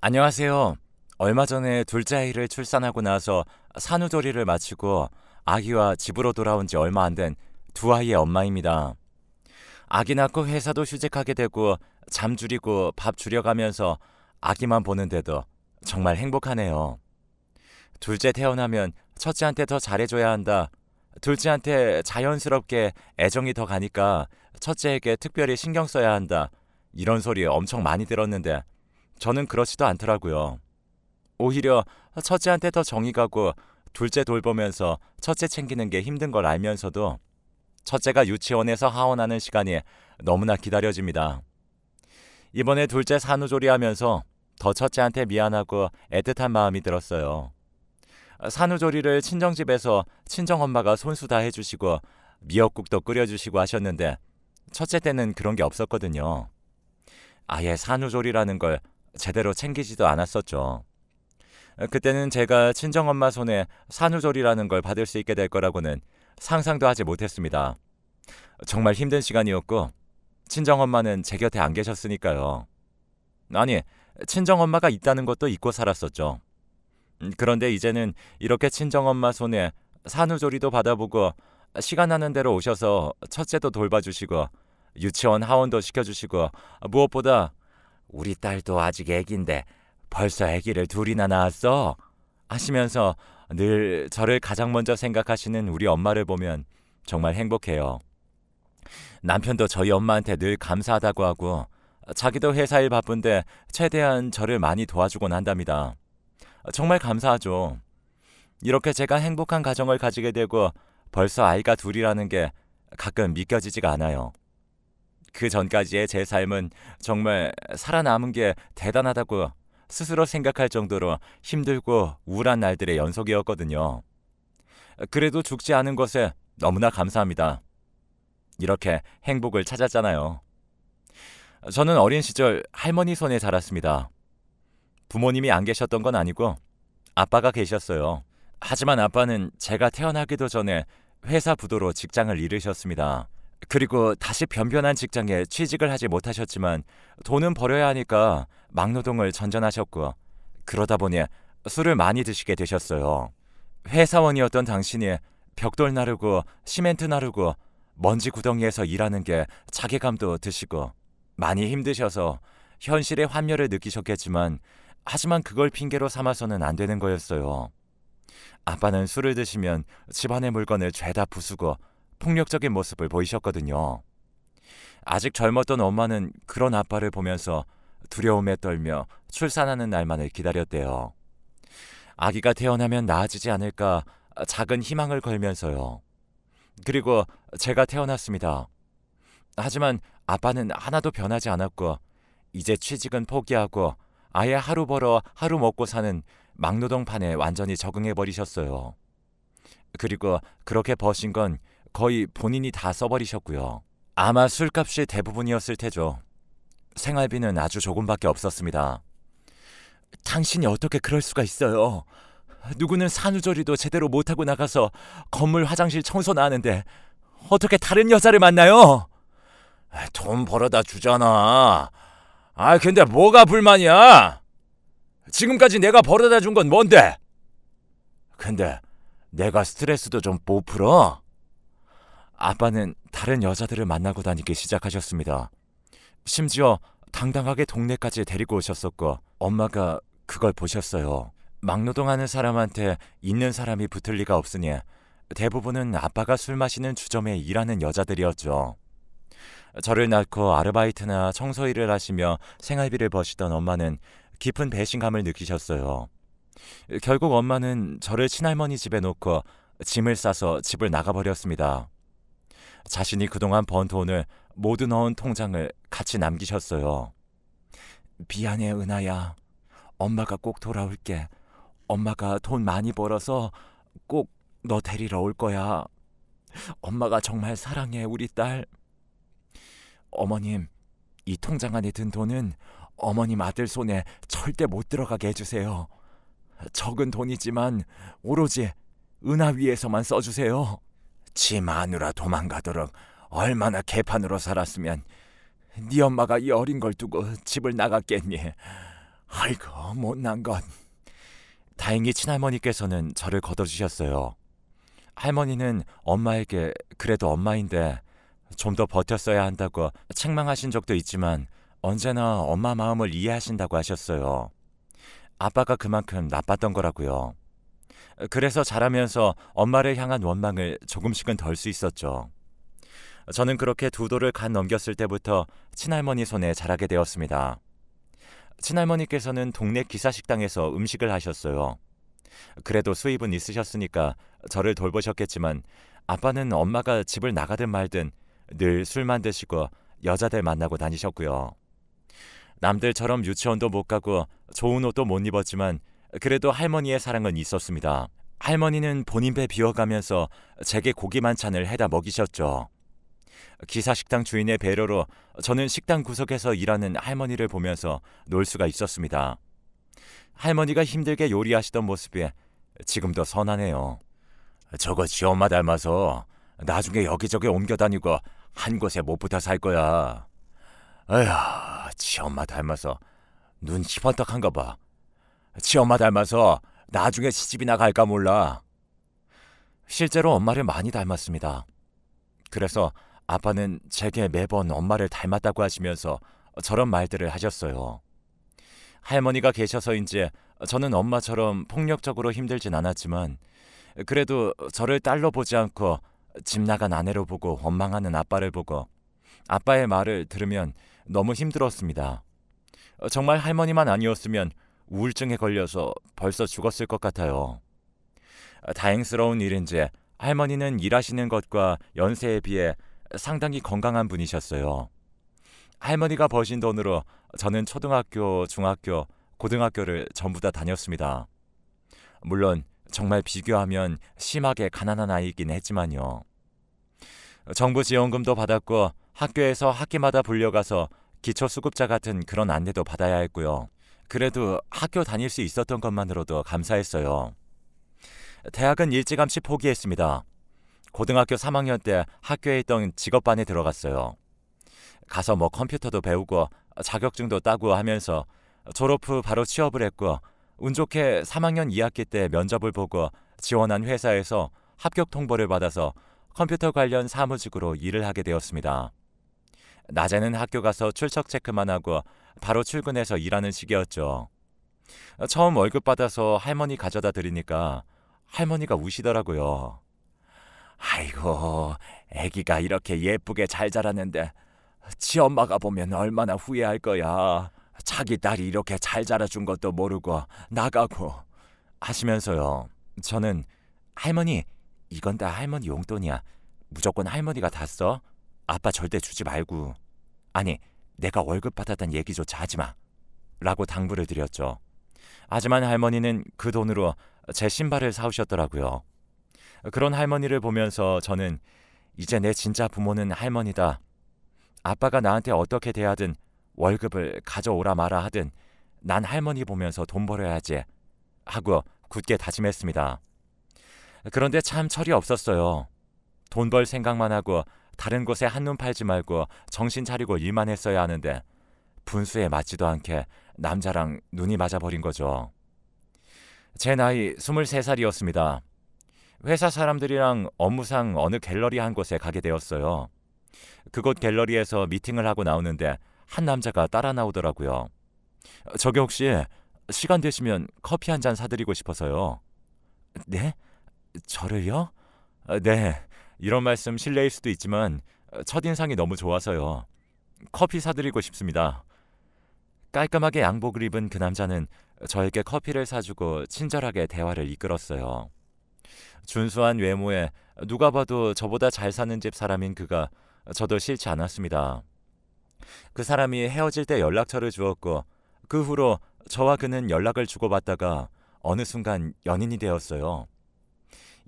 안녕하세요. 얼마 전에 둘째 아이를 출산하고 나서 산후조리를 마치고 아기와 집으로 돌아온 지 얼마 안 된 두 아이의 엄마입니다. 아기 낳고 회사도 휴직하게 되고 잠 줄이고 밥 줄여가면서 아기만 보는데도 정말 행복하네요. 둘째 태어나면 첫째한테 더 잘해줘야 한다. 둘째한테 자연스럽게 애정이 더 가니까 첫째에게 특별히 신경 써야 한다. 이런 소리 엄청 많이 들었는데 저는 그렇지도 않더라고요. 오히려 첫째한테 더 정이 가고 둘째 돌보면서 첫째 챙기는 게 힘든 걸 알면서도 첫째가 유치원에서 하원하는 시간이 너무나 기다려집니다. 이번에 둘째 산후조리하면서 더 첫째한테 미안하고 애틋한 마음이 들었어요. 산후조리를 친정집에서 친정엄마가 손수 다 해주시고 미역국도 끓여주시고 하셨는데 첫째 때는 그런 게 없었거든요. 아예 산후조리라는 걸 제대로 챙기지도 않았었죠. 그때는 제가 친정엄마 손에 산후조리라는 걸 받을 수 있게 될 거라고는 상상도 하지 못했습니다. 정말 힘든 시간이었고 친정엄마는 제 곁에 안 계셨으니까요. 아니, 친정엄마가 있다는 것도 잊고 살았었죠. 그런데 이제는 이렇게 친정엄마 손에 산후조리도 받아보고 시간 나는 대로 오셔서 첫째도 돌봐주시고 유치원 하원도 시켜주시고 무엇보다 우리 딸도 아직 애기인데 벌써 애기를 둘이나 낳았어? 하시면서 늘 저를 가장 먼저 생각하시는 우리 엄마를 보면 정말 행복해요. 남편도 저희 엄마한테 늘 감사하다고 하고 자기도 회사 일 바쁜데 최대한 저를 많이 도와주곤 한답니다. 정말 감사하죠. 이렇게 제가 행복한 가정을 가지게 되고 벌써 아이가 둘이라는 게 가끔 믿겨지지가 않아요. 그 전까지의 제 삶은 정말 살아남은 게 대단하다고 스스로 생각할 정도로 힘들고 우울한 날들의 연속이었거든요. 그래도 죽지 않은 것에 너무나 감사합니다. 이렇게 행복을 찾았잖아요. 저는 어린 시절 할머니 손에 자랐습니다. 부모님이 안 계셨던 건 아니고 아빠가 계셨어요. 하지만 아빠는 제가 태어나기도 전에 회사 부도로 직장을 잃으셨습니다. 그리고 다시 변변한 직장에 취직을 하지 못하셨지만 돈은 벌어야 하니까 막노동을 전전하셨고 그러다 보니 술을 많이 드시게 되셨어요. 회사원이었던 당신이 벽돌 나르고 시멘트 나르고 먼지 구덩이에서 일하는 게 자괴감도 드시고 많이 힘드셔서 현실의 환멸을 느끼셨겠지만 하지만 그걸 핑계로 삼아서는 안 되는 거였어요. 아빠는 술을 드시면 집안의 물건을 죄다 부수고 폭력적인 모습을 보이셨거든요. 아직 젊었던 엄마는 그런 아빠를 보면서 두려움에 떨며 출산하는 날만을 기다렸대요. 아기가 태어나면 나아지지 않을까 작은 희망을 걸면서요. 그리고 제가 태어났습니다. 하지만 아빠는 하나도 변하지 않았고 이제 취직은 포기하고 아예 하루 벌어 하루 먹고 사는 막노동판에 완전히 적응해버리셨어요. 그리고 그렇게 버신 건 거의 본인이 다 써버리셨고요. 아마 술값이 대부분이었을 테죠. 생활비는 아주 조금밖에 없었습니다. 당신이 어떻게 그럴 수가 있어요? 누구는 산후조리도 제대로 못하고 나가서 건물 화장실 청소나 하는데 어떻게 다른 여자를 만나요? 돈 벌어다 주잖아. 근데 뭐가 불만이야? 지금까지 내가 벌어다 준 건 뭔데? 근데 내가 스트레스도 좀 못 풀어? 아빠는 다른 여자들을 만나고 다니기 시작하셨습니다. 심지어 당당하게 동네까지 데리고 오셨었고 엄마가 그걸 보셨어요. 막노동하는 사람한테 있는 사람이 붙을 리가 없으니 대부분은 아빠가 술 마시는 주점에 일하는 여자들이었죠. 저를 낳고 아르바이트나 청소 일을 하시며 생활비를 버시던 엄마는 깊은 배신감을 느끼셨어요. 결국 엄마는 저를 친할머니 집에 놓고 짐을 싸서 집을 나가버렸습니다. 자신이 그동안 번 돈을 모두 넣은 통장을 같이 남기셨어요. 미안해 은하야. 엄마가 꼭 돌아올게. 엄마가 돈 많이 벌어서 꼭 너 데리러 올 거야. 엄마가 정말 사랑해 우리 딸. 어머님, 이 통장 안에 든 돈은 어머님 아들 손에 절대 못 들어가게 해주세요. 적은 돈이지만 오로지 은하 위에서만 써주세요. 지 마누라 도망가도록 얼마나 개판으로 살았으면 네 엄마가 이 어린 걸 두고 집을 나갔겠니. 아이고, 못난 것. 다행히 친할머니께서는 저를 걷어주셨어요. 할머니는 엄마에게 그래도 엄마인데 좀 더 버텼어야 한다고 책망하신 적도 있지만 언제나 엄마 마음을 이해하신다고 하셨어요. 아빠가 그만큼 나빴던 거라고요. 그래서 자라면서 엄마를 향한 원망을 조금씩은 덜 수 있었죠. 저는 그렇게 두 돌을 간 넘겼을 때부터 친할머니 손에 자라게 되었습니다. 친할머니께서는 동네 기사식당에서 음식을 하셨어요. 그래도 수입은 있으셨으니까 저를 돌보셨겠지만 아빠는 엄마가 집을 나가든 말든 늘 술만 드시고 여자들 만나고 다니셨고요. 남들처럼 유치원도 못 가고 좋은 옷도 못 입었지만 그래도 할머니의 사랑은 있었습니다. 할머니는 본인 배 비워가면서 제게 고기 만찬을 해다 먹이셨죠. 기사식당 주인의 배려로 저는 식당 구석에서 일하는 할머니를 보면서 놀 수가 있었습니다. 할머니가 힘들게 요리하시던 모습이 지금도 선하네요. 저거 지 엄마 닮아서 나중에 여기저기 옮겨 다니고 한 곳에 못 붙어 살 거야. 에휴, 지 엄마 닮아서 눈 희번떡한 거 봐. 지 엄마 닮아서 나중에 시집이나 갈까 몰라. 실제로 엄마를 많이 닮았습니다. 그래서 아빠는 제게 매번 엄마를 닮았다고 하시면서 저런 말들을 하셨어요. 할머니가 계셔서인지 저는 엄마처럼 폭력적으로 힘들진 않았지만 그래도 저를 딸로 보지 않고 집 나간 아내로 보고 원망하는 아빠를 보고 아빠의 말을 들으면 너무 힘들었습니다. 정말 할머니만 아니었으면 우울증에 걸려서 벌써 죽었을 것 같아요. 다행스러운 일인지 할머니는 일하시는 것과 연세에 비해 상당히 건강한 분이셨어요. 할머니가 버신 돈으로 저는 초등학교, 중학교, 고등학교를 전부 다 다녔습니다. 물론 정말 비교하면 심하게 가난한 아이이긴 했지만요. 정부 지원금도 받았고 학교에서 학기마다 불려가서 기초수급자 같은 그런 안내도 받아야 했고요. 그래도 학교 다닐 수 있었던 것만으로도 감사했어요. 대학은 일찌감치 포기했습니다. 고등학교 3학년 때 학교에 있던 직업반에 들어갔어요. 가서 컴퓨터도 배우고 자격증도 따고 하면서 졸업 후 바로 취업을 했고 운 좋게 3학년 2학기 때 면접을 보고 지원한 회사에서 합격 통보를 받아서 컴퓨터 관련 사무직으로 일을 하게 되었습니다. 낮에는 학교 가서 출석 체크만 하고 바로 출근해서 일하는 시기였죠. 처음 월급 받아서 할머니 가져다 드리니까 할머니가 우시더라고요. 아이고, 애기가 이렇게 예쁘게 잘 자랐는데 지 엄마가 보면 얼마나 후회할 거야. 자기 딸이 이렇게 잘 자라준 것도 모르고 나가고 하시면서요. 저는 할머니, 이건 다 할머니 용돈이야. 무조건 할머니가 다 써. 아빠 절대 주지 말고. 아니, 내가 월급 받았단 얘기조차 하지 마. 라고 당부를 드렸죠. 하지만 할머니는 그 돈으로 제 신발을 사오셨더라고요. 그런 할머니를 보면서 저는 이제 내 진짜 부모는 할머니다. 아빠가 나한테 어떻게 대하든 월급을 가져오라 마라 하든 난 할머니 보면서 돈 벌어야지 하고 굳게 다짐했습니다. 그런데 참 철이 없었어요. 돈 벌 생각만 하고 다른 곳에 한눈 팔지 말고 정신 차리고 일만 했어야 하는데 분수에 맞지도 않게 남자랑 눈이 맞아버린 거죠. 제 나이 23살이었습니다. 회사 사람들이랑 업무상 어느 갤러리 한 곳에 가게 되었어요. 그곳 갤러리에서 미팅을 하고 나오는데 한 남자가 따라 나오더라고요. 저기 혹시 시간 되시면 커피 한 잔 사드리고 싶어서요. 네? 저를요? 네. 이런 말씀 실례일 수도 있지만 첫인상이 너무 좋아서요. 커피 사드리고 싶습니다. 깔끔하게 양복을 입은 그 남자는 저에게 커피를 사주고 친절하게 대화를 이끌었어요. 준수한 외모에 누가 봐도 저보다 잘 사는 집 사람인 그가 저도 싫지 않았습니다. 그 사람이 헤어질 때 연락처를 주었고 그 후로 저와 그는 연락을 주고받다가 어느 순간 연인이 되었어요.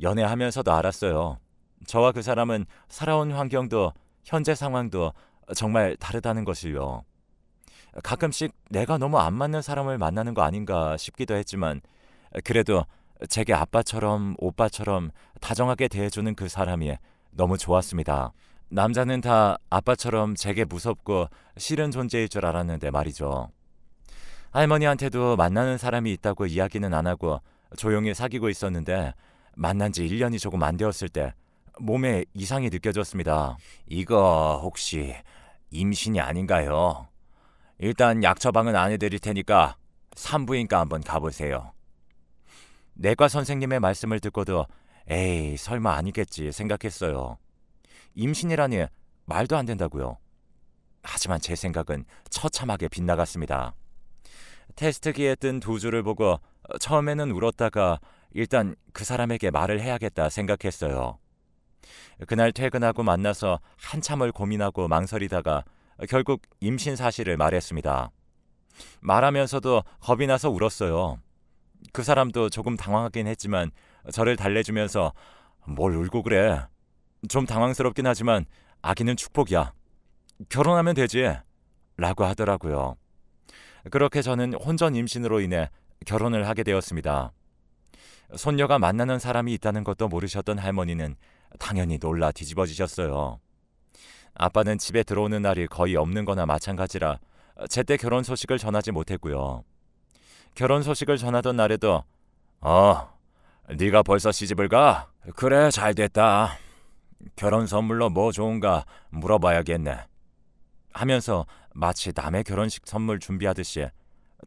연애하면서도 알았어요. 저와 그 사람은 살아온 환경도 현재 상황도 정말 다르다는 것을요. 가끔씩 내가 너무 안 맞는 사람을 만나는 거 아닌가 싶기도 했지만 그래도 제게 아빠처럼 오빠처럼 다정하게 대해주는 그 사람이 너무 좋았습니다. 남자는 다 아빠처럼 제게 무섭고 싫은 존재일 줄 알았는데 말이죠. 할머니한테도 만나는 사람이 있다고 이야기는 안 하고 조용히 사귀고 있었는데 만난 지 1년이 조금 안 되었을 때 몸에 이상이 느껴졌습니다. 이거 혹시 임신이 아닌가요? 일단 약 처방은 안 해드릴 테니까 산부인과 한번 가보세요. 내과 선생님의 말씀을 듣고도 에이 설마 아니겠지 생각했어요. 임신이라니 말도 안 된다고요. 하지만 제 생각은 처참하게 빗나갔습니다. 테스트기에 뜬 두 줄을 보고 처음에는 울었다가 일단 그 사람에게 말을 해야겠다 생각했어요. 그날 퇴근하고 만나서 한참을 고민하고 망설이다가 결국 임신 사실을 말했습니다. 말하면서도 겁이 나서 울었어요. 그 사람도 조금 당황하긴 했지만 저를 달래주면서 뭘 울고 그래. 좀 당황스럽긴 하지만 아기는 축복이야. 결혼하면 되지. 라고 하더라고요. 그렇게 저는 혼전 임신으로 인해 결혼을 하게 되었습니다. 손녀가 만나는 사람이 있다는 것도 모르셨던 할머니는 당연히 놀라 뒤집어지셨어요. 아빠는 집에 들어오는 날이 거의 없는 거나 마찬가지라 제때 결혼 소식을 전하지 못했고요. 결혼 소식을 전하던 날에도 네가 벌써 시집을 가? 그래 잘됐다. 결혼 선물로 뭐 좋은가 물어봐야겠네. 하면서 마치 남의 결혼식 선물 준비하듯이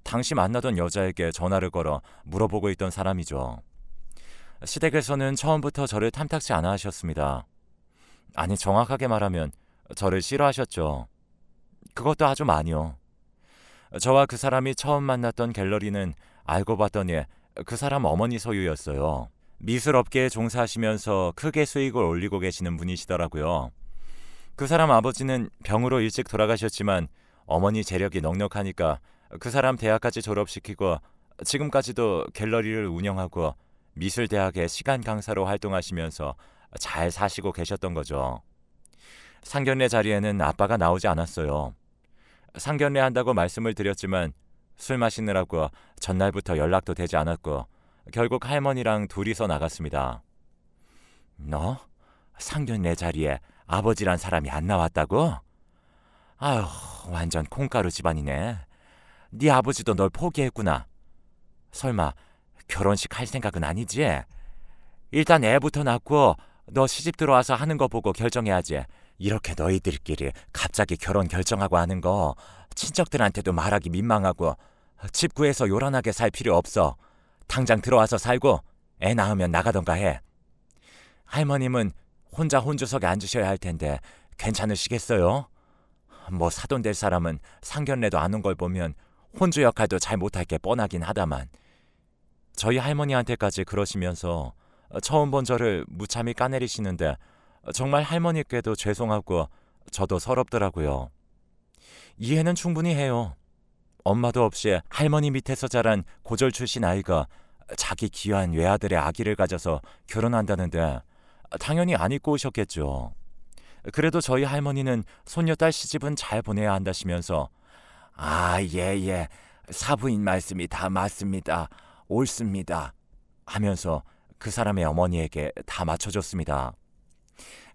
당시 만나던 여자에게 전화를 걸어 물어보고 있던 사람이죠. 시댁에서는 처음부터 저를 탐탁지 않아 하셨습니다. 아니 정확하게 말하면 저를 싫어하셨죠. 그것도 아주 많이요. 저와 그 사람이 처음 만났던 갤러리는 알고 봤더니 그 사람 어머니 소유였어요. 미술업계에 종사하시면서 크게 수익을 올리고 계시는 분이시더라고요. 그 사람 아버지는 병으로 일찍 돌아가셨지만 어머니 재력이 넉넉하니까 그 사람 대학까지 졸업시키고 지금까지도 갤러리를 운영하고 미술대학의 시간 강사로 활동하시면서 잘 사시고 계셨던 거죠. 상견례 자리에는 아빠가 나오지 않았어요. 상견례 한다고 말씀을 드렸지만 술 마시느라고 전날부터 연락도 되지 않았고 결국 할머니랑 둘이서 나갔습니다. 너? 상견례 자리에 아버지란 사람이 안 나왔다고? 아휴, 완전 콩가루 집안이네. 네 아버지도 널 포기했구나. 설마 결혼식 할 생각은 아니지? 일단 애부터 낳고 너 시집 들어와서 하는 거 보고 결정해야지. 이렇게 너희들끼리 갑자기 결혼 결정하고 하는 거 친척들한테도 말하기 민망하고 집 구해서 요란하게 살 필요 없어. 당장 들어와서 살고 애 낳으면 나가던가 해. 할머님은 혼자 혼주석에 앉으셔야 할 텐데 괜찮으시겠어요? 뭐 사돈 될 사람은 상견례도 안 온 걸 보면 혼주 역할도 잘 못할 게 뻔하긴 하다만 저희 할머니한테까지 그러시면서 처음 본 저를 무참히 까내리시는데 정말 할머니께도 죄송하고 저도 서럽더라고요. 이해는 충분히 해요. 엄마도 없이 할머니 밑에서 자란 고졸 출신 아이가 자기 귀한 외아들의 아기를 가져서 결혼한다는데 당연히 안 입고 오셨겠죠. 그래도 저희 할머니는 손녀딸 시집은 잘 보내야 한다시면서 예, 사부인 말씀이 다 맞습니다. 옳습니다. 하면서 그 사람의 어머니에게 다 맞춰줬습니다.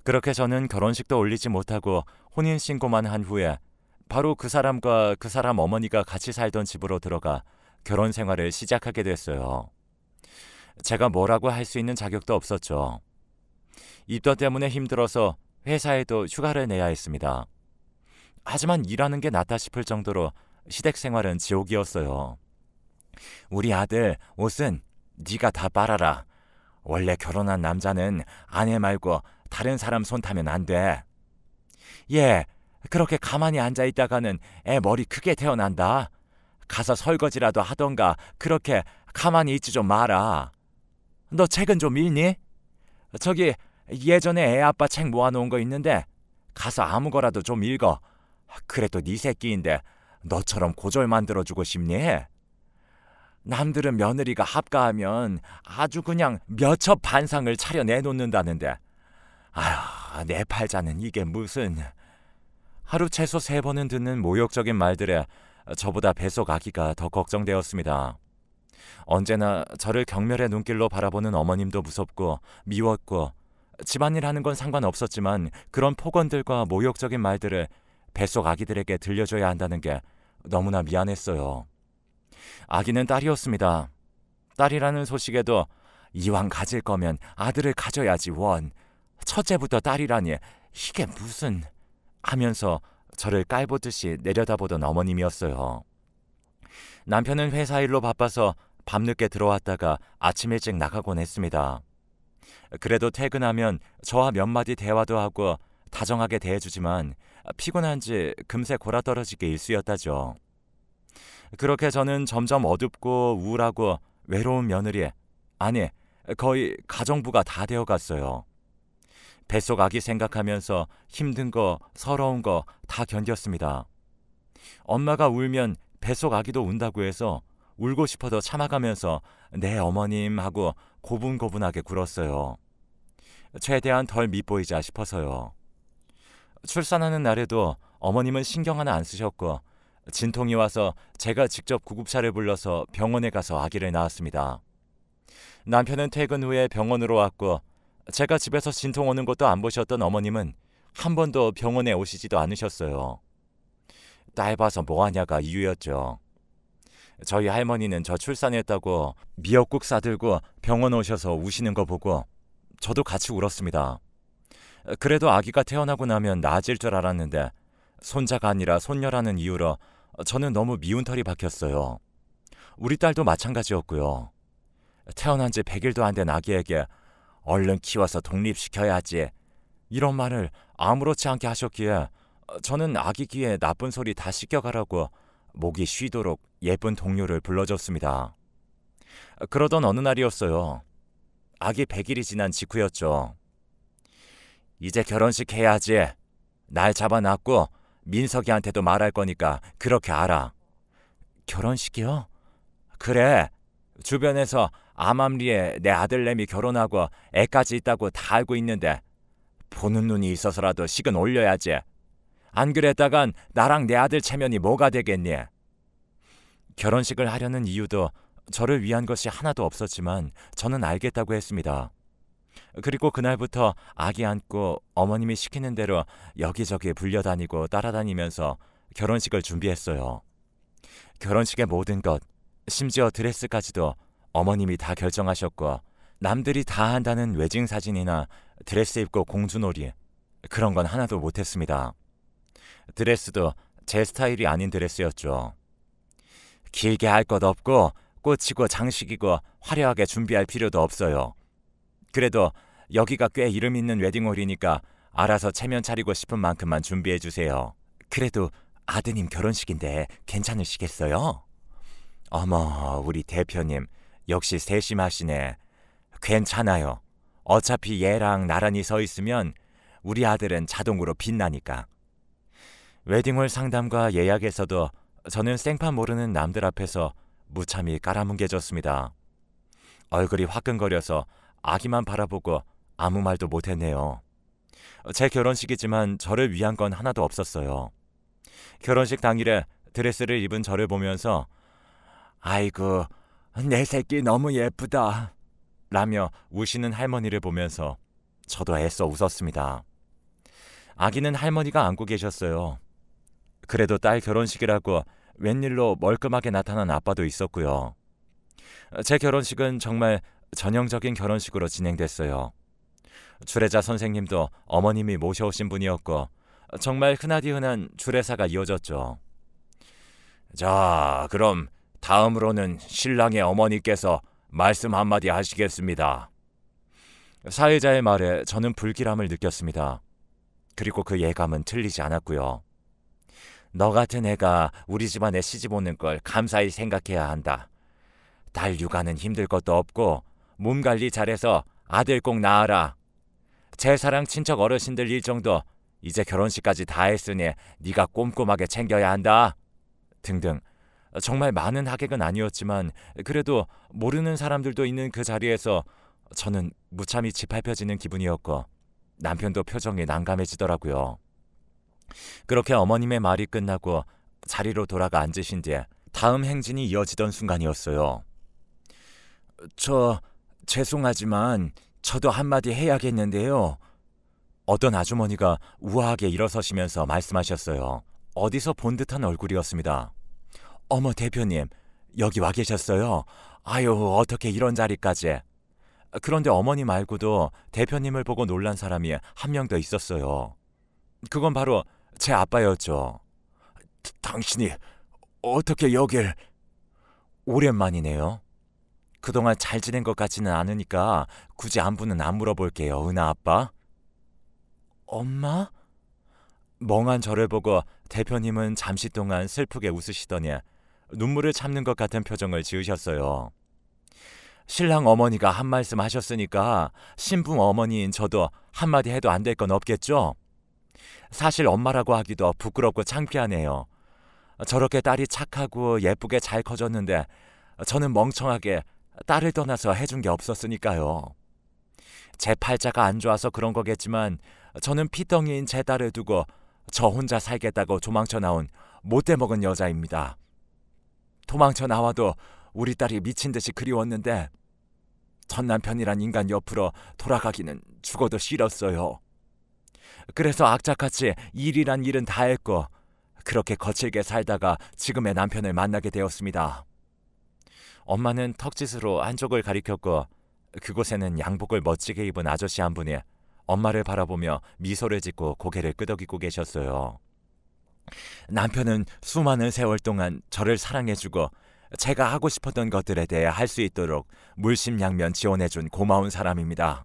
그렇게 저는 결혼식도 올리지 못하고 혼인신고만 한 후에 바로 그 사람과 그 사람 어머니가 같이 살던 집으로 들어가 결혼 생활을 시작하게 됐어요. 제가 뭐라고 할 수 있는 자격도 없었죠. 입덧 때문에 힘들어서 회사에도 휴가를 내야 했습니다. 하지만 일하는 게 낫다 싶을 정도로 시댁 생활은 지옥이었어요. 우리 아들 옷은 네가 다 빨아라. 원래 결혼한 남자는 아내 말고 다른 사람 손 타면 안 돼. 얘 그렇게 가만히 앉아있다가는 애 머리 크게 태어난다. 가서 설거지라도 하던가 그렇게 가만히 있지 좀 마라. 너 책은 좀 읽니? 저기 예전에 애 아빠 책 모아놓은 거 있는데 가서 아무 거라도 좀 읽어. 그래도 네 새끼인데 너처럼 고졸 만들어주고 싶니? 남들은 며느리가 합가하면 아주 그냥 몇 첩 반상을 차려내놓는다는데 아휴 내 팔자는 이게 무슨... 하루 최소 3번은 듣는 모욕적인 말들에 저보다 뱃속 아기가 더 걱정되었습니다. 언제나 저를 경멸의 눈길로 바라보는 어머님도 무섭고 미웠고 집안일 하는 건 상관없었지만 그런 폭언들과 모욕적인 말들을 뱃속 아기들에게 들려줘야 한다는 게 너무나 미안했어요. 아기는 딸이었습니다. 딸이라는 소식에도 이왕 가질 거면 아들을 가져야지 원. 첫째부터 딸이라니 이게 무슨 하면서 저를 깔보듯이 내려다보던 어머님이었어요. 남편은 회사 일로 바빠서 밤늦게 들어왔다가 아침 일찍 나가곤 했습니다. 그래도 퇴근하면 저와 몇 마디 대화도 하고 다정하게 대해주지만 피곤한지 금세 골아떨어지게 일쑤였다죠. 그렇게 저는 점점 어둡고 우울하고 외로운 며느리, 아니 거의 가정부가 다 되어갔어요. 뱃속 아기 생각하면서 힘든 거, 서러운 거 다 견뎠습니다. 엄마가 울면 뱃속 아기도 운다고 해서 울고 싶어도 참아가면서 네 어머님 하고 고분고분하게 굴었어요. 최대한 덜 밉보이자 싶어서요. 출산하는 날에도 어머님은 신경 하나 안 쓰셨고 진통이 와서 제가 직접 구급차를 불러서 병원에 가서 아기를 낳았습니다. 남편은 퇴근 후에 병원으로 왔고 제가 집에서 진통 오는 것도 안 보셨던 어머님은 한 번도 병원에 오시지도 않으셨어요. 딸 봐서 뭐하냐가 이유였죠. 저희 할머니는 저 출산했다고 미역국 싸들고 병원 오셔서 우시는 거 보고 저도 같이 울었습니다. 그래도 아기가 태어나고 나면 나아질 줄 알았는데 손자가 아니라 손녀라는 이유로 저는 너무 미운 털이 박혔어요. 우리 딸도 마찬가지였고요. 태어난 지 100일도 안 된 아기에게 얼른 키워서 독립시켜야지 이런 말을 아무렇지 않게 하셨기에 저는 아기 귀에 나쁜 소리 다 씻겨가라고 목이 쉬도록 예쁜 동료를 불러줬습니다. 그러던 어느 날이었어요. 아기 100일이 지난 직후였죠. 이제 결혼식 해야지. 날 잡아놨고 민석이한테도 말할 거니까 그렇게 알아. 결혼식이요? 그래. 주변에서 암암리에 내 아들내미 결혼하고 애까지 있다고 다 알고 있는데 보는 눈이 있어서라도 식은 올려야지. 안 그랬다간 나랑 내 아들 체면이 뭐가 되겠니? 결혼식을 하려는 이유도 저를 위한 것이 하나도 없었지만 저는 알겠다고 했습니다. 그리고 그날부터 아기 안고 어머님이 시키는 대로 여기저기 불려다니고 따라다니면서 결혼식을 준비했어요. 결혼식의 모든 것, 심지어 드레스까지도 어머님이 다 결정하셨고 남들이 다 한다는 웨딩 사진이나 드레스 입고 공주놀이 그런 건 하나도 못했습니다. 드레스도 제 스타일이 아닌 드레스였죠. 길게 할 것 없고 꽃이고 장식이고 화려하게 준비할 필요도 없어요. 그래도 여기가 꽤 이름 있는 웨딩홀이니까 알아서 체면 차리고 싶은 만큼만 준비해 주세요. 그래도 아드님 결혼식인데 괜찮으시겠어요? 어머, 우리 대표님 역시 세심하시네. 괜찮아요. 어차피 얘랑 나란히 서 있으면 우리 아들은 자동으로 빛나니까. 웨딩홀 상담과 예약에서도 저는 생판 모르는 남들 앞에서 무참히 깔아뭉개졌습니다. 얼굴이 화끈거려서 아기만 바라보고 아무 말도 못했네요. 제 결혼식이지만 저를 위한 건 하나도 없었어요. 결혼식 당일에 드레스를 입은 저를 보면서 아이고 내 새끼 너무 예쁘다 라며 우시는 할머니를 보면서 저도 애써 웃었습니다. 아기는 할머니가 안고 계셨어요. 그래도 딸 결혼식이라고 웬일로 멀끔하게 나타난 아빠도 있었고요. 제 결혼식은 정말 전형적인 결혼식으로 진행됐어요. 주례자 선생님도 어머님이 모셔오신 분이었고 정말 흔하디흔한 주례사가 이어졌죠. 자, 그럼 다음으로는 신랑의 어머니께서 말씀 한마디 하시겠습니다. 사회자의 말에 저는 불길함을 느꼈습니다. 그리고 그 예감은 틀리지 않았고요. 너 같은 애가 우리 집안에 시집 오는 걸 감사히 생각해야 한다. 딸 육아는 힘들 것도 없고 몸 관리 잘해서 아들 꼭 낳아라. 제사랑 친척 어르신들 일정도 이제 결혼식까지 다 했으니 네가 꼼꼼하게 챙겨야 한다. 등등. 정말 많은 하객은 아니었지만 그래도 모르는 사람들도 있는 그 자리에서 저는 무참히 짓밟혀지는 기분이었고 남편도 표정이 난감해지더라고요. 그렇게 어머님의 말이 끝나고 자리로 돌아가 앉으신 뒤 다음 행진이 이어지던 순간이었어요. 죄송하지만 저도 한마디 해야겠는데요. 어떤 아주머니가 우아하게 일어서시면서 말씀하셨어요. 어디서 본 듯한 얼굴이었습니다. 어머 대표님, 여기 와 계셨어요. 아유, 어떻게 이런 자리까지. 그런데 어머니 말고도 대표님을 보고 놀란 사람이 한 명 더 있었어요. 그건 바로 제 아빠였죠. 당신이 어떻게 여길... 오랜만이네요. 그동안 잘 지낸 것 같지는 않으니까 굳이 안부는 안 물어볼게요, 은하 아빠. 엄마? 멍한 저를 보고 대표님은 잠시 동안 슬프게 웃으시더니 눈물을 참는 것 같은 표정을 지으셨어요. 신랑 어머니가 한 말씀 하셨으니까 신부 어머니인 저도 한마디 해도 안 될 건 없겠죠? 사실 엄마라고 하기도 부끄럽고 창피하네요. 저렇게 딸이 착하고 예쁘게 잘 커졌는데 저는 멍청하게 딸을 떠나서 해준 게 없었으니까요. 제 팔자가 안 좋아서 그런 거겠지만 저는 피덩이인 제 딸을 두고 저 혼자 살겠다고 도망쳐 나온 못돼 먹은 여자입니다. 도망쳐 나와도 우리 딸이 미친 듯이 그리웠는데 전 남편이란 인간 옆으로 돌아가기는 죽어도 싫었어요. 그래서 악착같이 일이란 일은 다 했고 그렇게 거칠게 살다가 지금의 남편을 만나게 되었습니다. 엄마는 턱짓으로 한쪽을 가리켰고 그곳에는 양복을 멋지게 입은 아저씨 한 분이 엄마를 바라보며 미소를 짓고 고개를 끄덕이고 계셨어요. 남편은 수많은 세월 동안 저를 사랑해주고 제가 하고 싶었던 것들에 대해 할 수 있도록 물심양면 지원해준 고마운 사람입니다.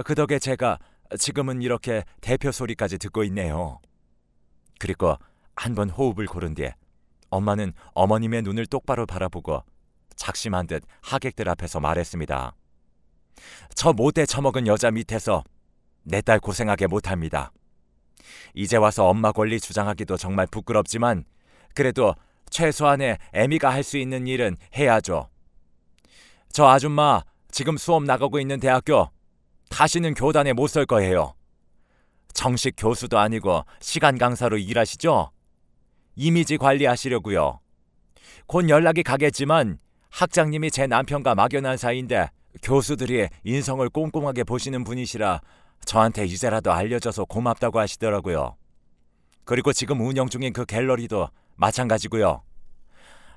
그 덕에 제가 지금은 이렇게 대표 소리까지 듣고 있네요. 그리고 한 번 호흡을 고른 뒤에 엄마는 어머님의 눈을 똑바로 바라보고 작심한 듯 하객들 앞에서 말했습니다. 저 못돼 처먹은 여자 밑에서 내 딸 고생하게 못합니다. 이제 와서 엄마 권리 주장하기도 정말 부끄럽지만 그래도 최소한의 애미가 할 수 있는 일은 해야죠. 저 아줌마 지금 수업 나가고 있는 대학교 다시는 교단에 못 설 거예요. 정식 교수도 아니고 시간 강사로 일하시죠? 이미지 관리하시려고요. 곧 연락이 가겠지만 학장님이 제 남편과 막연한 사이인데 교수들이 인성을 꼼꼼하게 보시는 분이시라 저한테 이제라도 알려줘서 고맙다고 하시더라고요. 그리고 지금 운영 중인 그 갤러리도 마찬가지고요.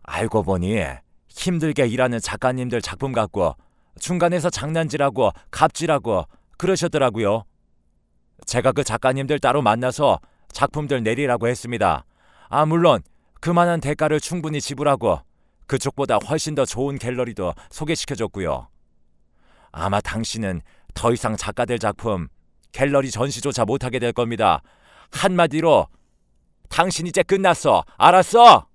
알고 보니 힘들게 일하는 작가님들 작품 갖고 중간에서 장난질하고 갑질하고 그러셨더라고요. 제가 그 작가님들 따로 만나서 작품들 내리라고 했습니다. 물론 그만한 대가를 충분히 지불하고 그쪽보다 훨씬 더 좋은 갤러리도 소개시켜줬고요. 아마 당신은 더 이상 작가들 작품 갤러리 전시조차 못하게 될 겁니다. 한마디로 당신 이제 끝났어. 알았어?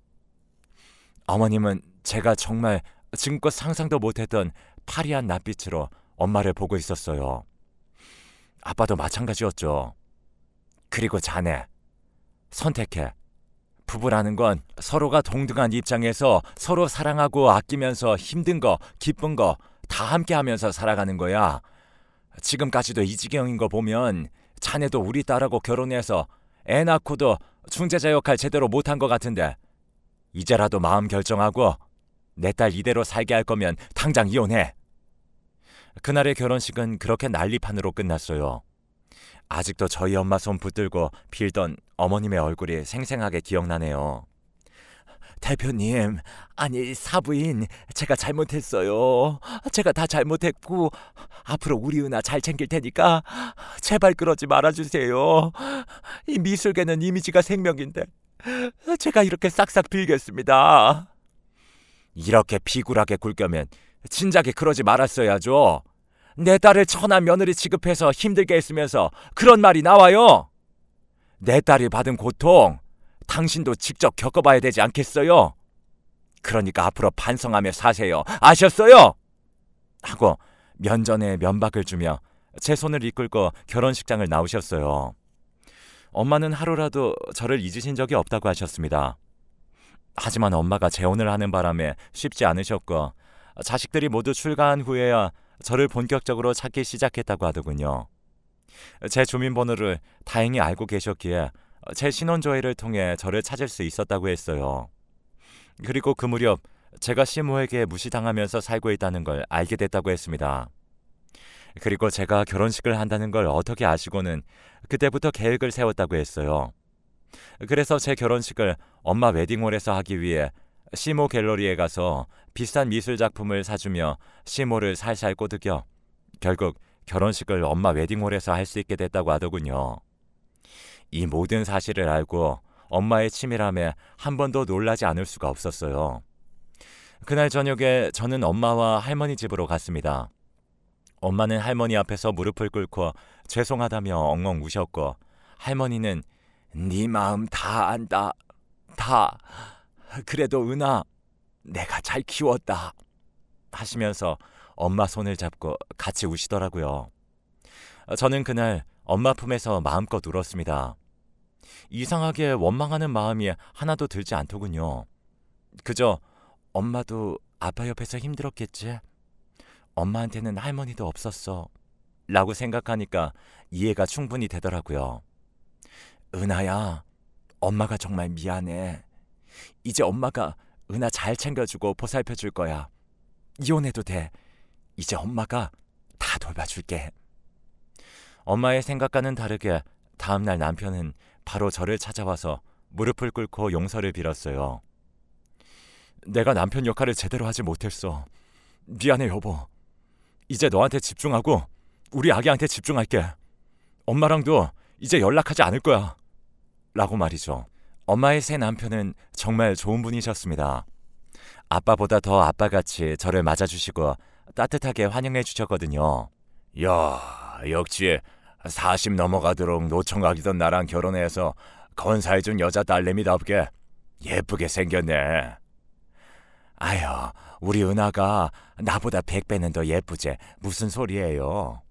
어머님은 제가 정말 지금껏 상상도 못했던 파리한 낯빛으로 엄마를 보고 있었어요. 아빠도 마찬가지였죠. 그리고 자네, 선택해. 부부라는 건 서로가 동등한 입장에서 서로 사랑하고 아끼면서 힘든 거, 기쁜 거 다 함께 하면서 살아가는 거야. 지금까지도 이 지경인 거 보면 자네도 우리 딸하고 결혼해서 애 낳고도 중재자 역할 제대로 못한 것 같은데 이제라도 마음 결정하고 내 딸 이대로 살게 할 거면 당장 이혼해. 그날의 결혼식은 그렇게 난리판으로 끝났어요. 아직도 저희 엄마 손 붙들고 빌던 어머님의 얼굴이 생생하게 기억나네요. 대표님, 아니 사부인, 제가 잘못했어요. 제가 다 잘못했고 앞으로 우리 은하 잘 챙길 테니까 제발 그러지 말아주세요. 이 미술계는 이미지가 생명인데 제가 이렇게 싹싹 빌겠습니다. 이렇게 비굴하게 굴겨면 진작에 그러지 말았어야죠. 내 딸을 천한 며느리 취급해서 힘들게 했으면서 그런 말이 나와요. 내 딸이 받은 고통 당신도 직접 겪어봐야 되지 않겠어요? 그러니까 앞으로 반성하며 사세요. 아셨어요? 하고 면전에 면박을 주며 제 손을 이끌고 결혼식장을 나오셨어요. 엄마는 하루라도 저를 잊으신 적이 없다고 하셨습니다. 하지만 엄마가 재혼을 하는 바람에 쉽지 않으셨고 자식들이 모두 출가한 후에야 저를 본격적으로 찾기 시작했다고 하더군요. 제 주민번호를 다행히 알고 계셨기에 제 신원조회를 통해 저를 찾을 수 있었다고 했어요. 그리고 그 무렵 제가 시모에게 무시당하면서 살고 있다는 걸 알게 됐다고 했습니다. 그리고 제가 결혼식을 한다는 걸 어떻게 아시고는 그때부터 계획을 세웠다고 했어요. 그래서 제 결혼식을 엄마 웨딩홀에서 하기 위해 시모 갤러리에 가서 비싼 미술 작품을 사주며 시모를 살살 꼬드겨 결국 결혼식을 엄마 웨딩홀에서 할 수 있게 됐다고 하더군요. 이 모든 사실을 알고 엄마의 치밀함에 한 번도 놀라지 않을 수가 없었어요. 그날 저녁에 저는 엄마와 할머니 집으로 갔습니다. 엄마는 할머니 앞에서 무릎을 꿇고 죄송하다며 엉엉 우셨고, 할머니는 네 마음 다 안다. 다. 그래도 은하, 내가 잘 키웠다. 하시면서 엄마 손을 잡고 같이 우시더라고요. 저는 그날 엄마 품에서 마음껏 울었습니다. 이상하게 원망하는 마음이 하나도 들지 않더군요. 그저 엄마도 아빠 옆에서 힘들었겠지? 엄마한테는 할머니도 없었어. 라고 생각하니까 이해가 충분히 되더라고요. 은하야, 엄마가 정말 미안해. 이제 엄마가 은하 잘 챙겨주고 보살펴줄 거야. 이혼해도 돼. 이제 엄마가 다 돌봐줄게. 엄마의 생각과는 다르게 다음날 남편은 바로 저를 찾아와서 무릎을 꿇고 용서를 빌었어요. 내가 남편 역할을 제대로 하지 못했어. 미안해 여보. 이제 너한테 집중하고 우리 아기한테 집중할게. 엄마랑도 이제 연락하지 않을 거야. 라고 말이죠. 엄마의 새 남편은 정말 좋은 분이셨습니다. 아빠보다 더 아빠같이 저를 맞아주시고 따뜻하게 환영해 주셨거든요. 야, 역시 40 넘어가도록 노총각이던 나랑 결혼해서 건사해준 여자 딸내미답게 예쁘게 생겼네. 아휴, 우리 은하가 나보다 100배는 더 예쁘지. 무슨 소리예요.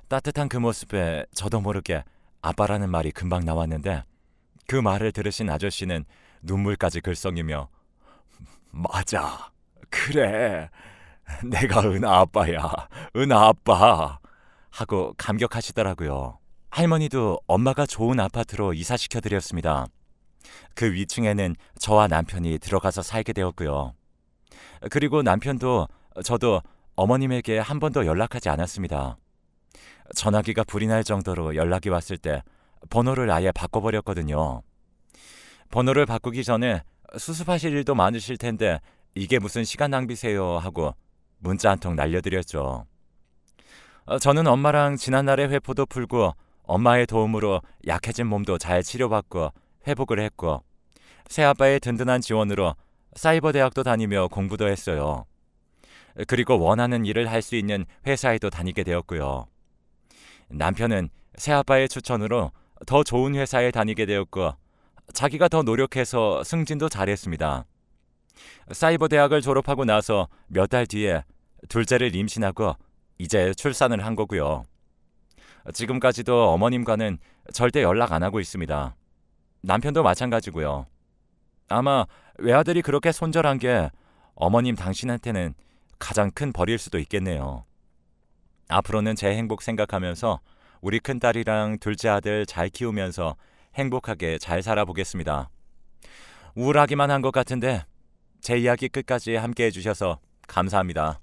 따뜻한 그 모습에 저도 모르게 아빠라는 말이 금방 나왔는데, 그 말을 들으신 아저씨는 눈물까지 글썽이며 맞아, 그래, 내가 은하 아빠야, 은하 아빠 하고 감격하시더라고요. 할머니도 엄마가 좋은 아파트로 이사시켜드렸습니다. 그 위층에는 저와 남편이 들어가서 살게 되었고요. 그리고 남편도 저도 어머님에게 한 번도 연락하지 않았습니다. 전화기가 불이 날 정도로 연락이 왔을 때 번호를 아예 바꿔버렸거든요. 번호를 바꾸기 전에 수습하실 일도 많으실 텐데 이게 무슨 시간 낭비세요 하고 문자 한 통 날려드렸죠. 저는 엄마랑 지난날의 회포도 풀고 엄마의 도움으로 약해진 몸도 잘 치료받고 회복을 했고, 새아빠의 든든한 지원으로 사이버 대학도 다니며 공부도 했어요. 그리고 원하는 일을 할 수 있는 회사에도 다니게 되었고요. 남편은 새아빠의 추천으로 더 좋은 회사에 다니게 되었고, 자기가 더 노력해서 승진도 잘했습니다. 사이버 대학을 졸업하고 나서 몇 달 뒤에 둘째를 임신하고 이제 출산을 한 거고요. 지금까지도 어머님과는 절대 연락 안 하고 있습니다. 남편도 마찬가지고요. 아마 외아들이 그렇게 손절한 게 어머님 당신한테는 가장 큰 벌일 수도 있겠네요. 앞으로는 제 행복 생각하면서 우리 큰딸이랑 둘째 아들 잘 키우면서 행복하게 잘 살아보겠습니다. 우울하기만 한 것 같은데 제 이야기 끝까지 함께 해주셔서 감사합니다.